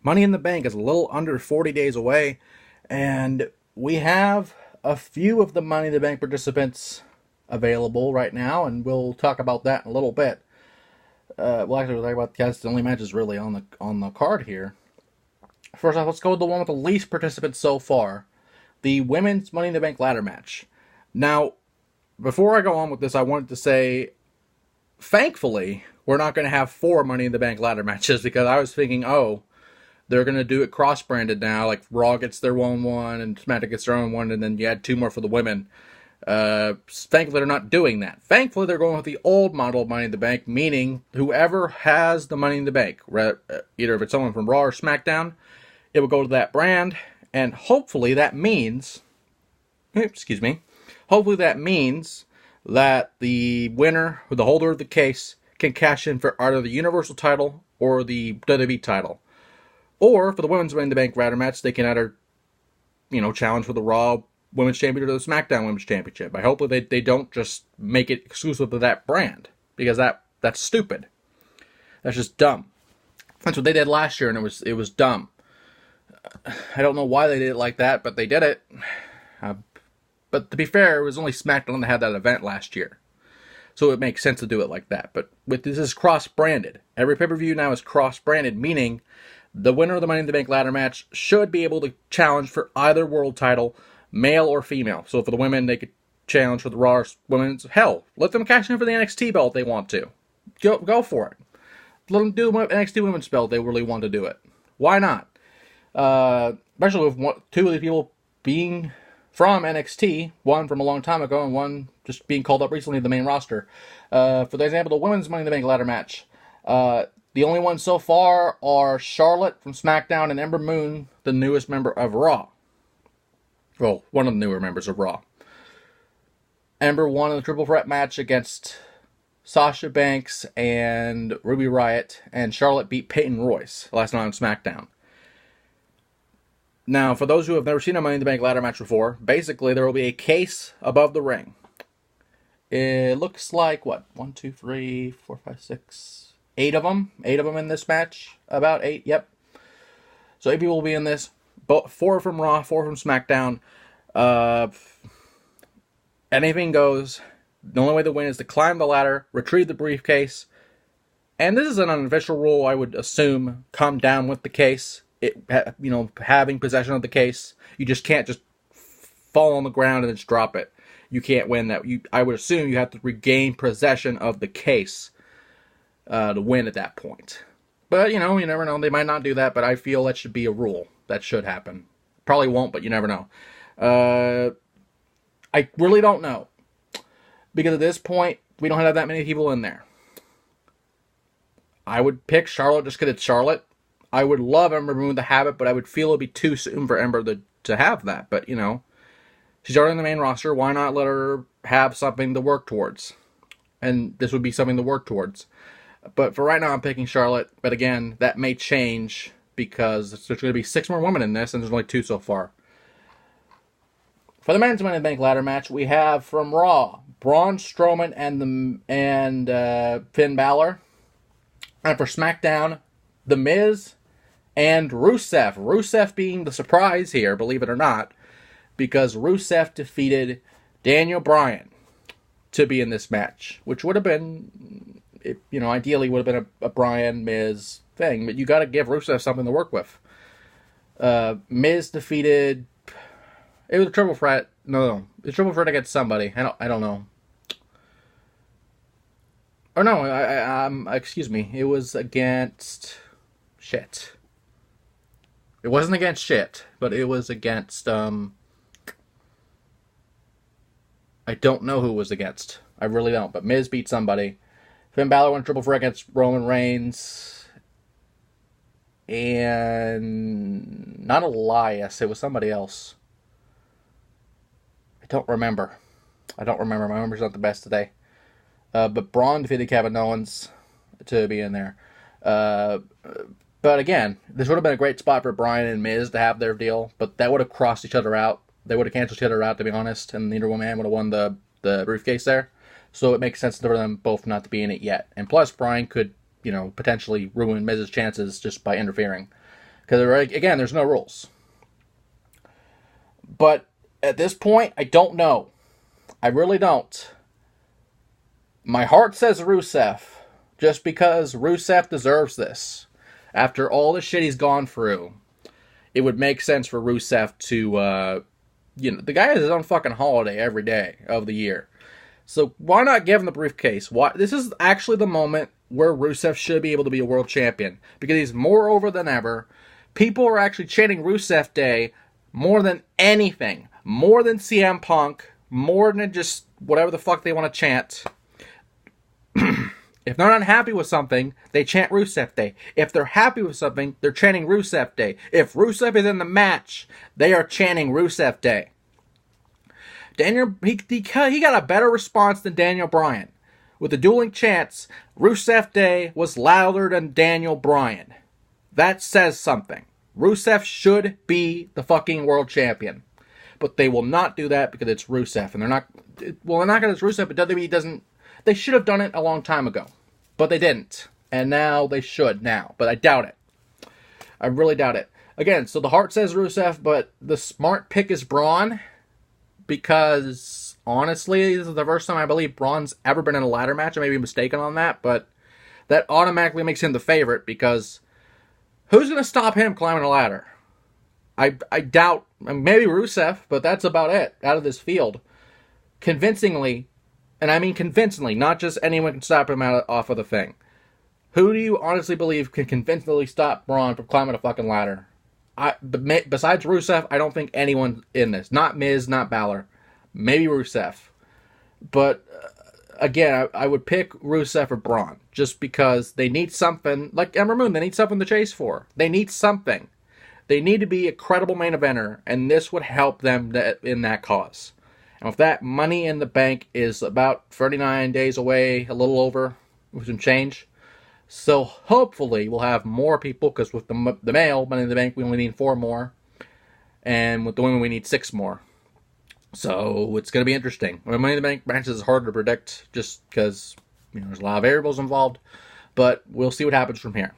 Money in the Bank is a little under 40 days away, and we have a few of the Money in the Bank participants available right now, and we'll talk about that in a little bit. We'll talk about the only matches really on the card here. First off, let's go with the one with the least participants so far, the Women's Money in the Bank ladder match. Now, before I go on with this, I wanted to say, thankfully, we're not going to have 4 Money in the Bank ladder matches, because I was thinking, they're going to do it cross-branded now, like Raw gets their own one, and SmackDown gets their own one, and then you add 2 more for the women. Thankfully, they're not doing that. Thankfully, they're going with the old model of Money in the Bank, meaning whoever has the Money in the Bank, either if it's someone from Raw or SmackDown, it will go to that brand, and hopefully that means, hopefully that means that the winner, or the holder of the case, can cash in for either the Universal title or the WWE title. Or, for the Women's Money in the Bank ladder match, they can either, challenge for the Raw Women's Championship or the SmackDown Women's Championship. I hope that they don't just make it exclusive to that brand, because that's stupid. That's just dumb. That's what they did last year, and it was dumb. I don't know why they did it like that, but they did it. But to be fair, it was only SmackDown that had that event last year, so it makes sense to do it like that. But this is cross-branded. Every pay-per-view now is cross-branded, meaning the winner of the Money in the Bank ladder match should be able to challenge for either world title, male or female. So for the women, they could challenge for the Raw Women's. Hell, let them cash in for the NXT belt if they want to. Go for it. Let them do an NXT Women's belt if they really want to do it. Why not? Especially with 2 of these people being from NXT, one from a long time ago and one just being called up recently to the main roster. For the example, the Women's Money in the Bank ladder match. The only ones so far are Charlotte from SmackDown and Ember Moon, the newest member of Raw. Well, one of the newer members of Raw. Ember won in the triple threat match against Sasha Banks and Ruby Riott, and Charlotte beat Peyton Royce last night on SmackDown. Now, for those who have never seen a Money in the Bank ladder match before, basically there will be a case above the ring. It looks like, 1, 2, 3, 4, 5, 6, 8 of them. 8 of them in this match. About 8, yep. So 8 people will be in this. 4 from Raw, 4 from SmackDown. Anything goes. The only way to win is to climb the ladder, retrieve the briefcase. And this is an unofficial rule, I would assume. Come down with the case. Having possession of the case. You just can't just fall on the ground and just drop it. You can't win that. I would assume you have to regain possession of the case to win at that point. But, you never know. They might not do that, but I feel that should be a rule. That should happen. Probably won't, but you never know. I really don't know. Because at this point, we don't have that many people in there. I would pick Charlotte just because it's Charlotte. I would love Ember Moon to have it, but I would feel it would be too soon for Ember to have that. But, she's already in the main roster. Why not let her have something to work towards? And this would be something to work towards. But for right now, I'm picking Charlotte. But again, that may change because there's going to be 6 more women in this, and there's only 2 so far. For the Men's Money in the Bank ladder match, we have from Raw, Braun Strowman and Finn Balor. And for SmackDown, The Miz and Rusev. Rusev being the surprise here, believe it or not, because Rusev defeated Daniel Bryan to be in this match, which would have been, ideally would have been a Bryan Miz thing, but you got to give Rusev something to work with. Miz defeated. It was a triple threat. No, it's triple threat against somebody. I don't know. Or no, excuse me. It was against shit. It wasn't against shit, but it was against I don't know who it was against. I really don't. But Miz beat somebody. Finn Balor won triple threat against Roman Reigns. And not Elias. It was somebody else. I don't remember. My memory's not the best today. But Braun defeated Kevin Owens to be in there. But again, this would have been a great spot for Bryan and Miz to have their deal. But that would have crossed each other out. They would have canceled each other out, to be honest. And neither woman would have won the briefcase there. So it makes sense for them both not to be in it yet. And plus, Bryan could, potentially ruin Miz's chances just by interfering. Because, again, there's no rules. But at this point, I don't know. I really don't. My heart says Rusev, just because Rusev deserves this. After all the shit he's gone through, it would make sense for Rusev to, the guy has his own fucking holiday every day of the year. So why not give him the briefcase? This is actually the moment where Rusev should be able to be a world champion, because he's more over than ever. People are actually chanting Rusev Day more than anything. More than CM Punk. More than just whatever the fuck they want to chant. If they're not happy with something, they chant Rusev Day. If they're happy with something, they're chanting Rusev Day. If Rusev is in the match, they are chanting Rusev Day. Daniel, he got a better response than Daniel Bryan. With the dueling chants, Rusev Day was louder than Daniel Bryan. That says something. Rusev should be the fucking world champion. But they will not do that because it's Rusev. And they're not because it's Rusev, but WWE doesn't. They should have done it a long time ago. But they didn't. And now they should now. But I doubt it. I really doubt it. Again, so the heart says Rusev, but the smart pick is Braun. Because, honestly, this is the first time I believe Braun's ever been in a ladder match. I may be mistaken on that, but that automatically makes him the favorite, because who's going to stop him climbing a ladder? I doubt, maybe Rusev, but that's about it out of this field. Convincingly, and I mean convincingly, not just anyone can stop him off of the thing. Who do you honestly believe can convincingly stop Braun from climbing a fucking ladder? Besides Rusev, I don't think anyone in this. Not Miz, not Balor. Maybe Rusev. But, again, I would pick Rusev or Braun. Just because they need something. Like Ember Moon, they need something to chase for. They need something. They need to be a credible main eventer. And this would help them in that cause. And with that, Money in the Bank is about 39 days away. A little over. With some change. So hopefully we'll have more people, because with the male Money in the Bank we only need 4 more, and with the women we need 6 more. So it's going to be interesting. Money in the Bank matches is hard to predict just because there's a lot of variables involved, but we'll see what happens from here.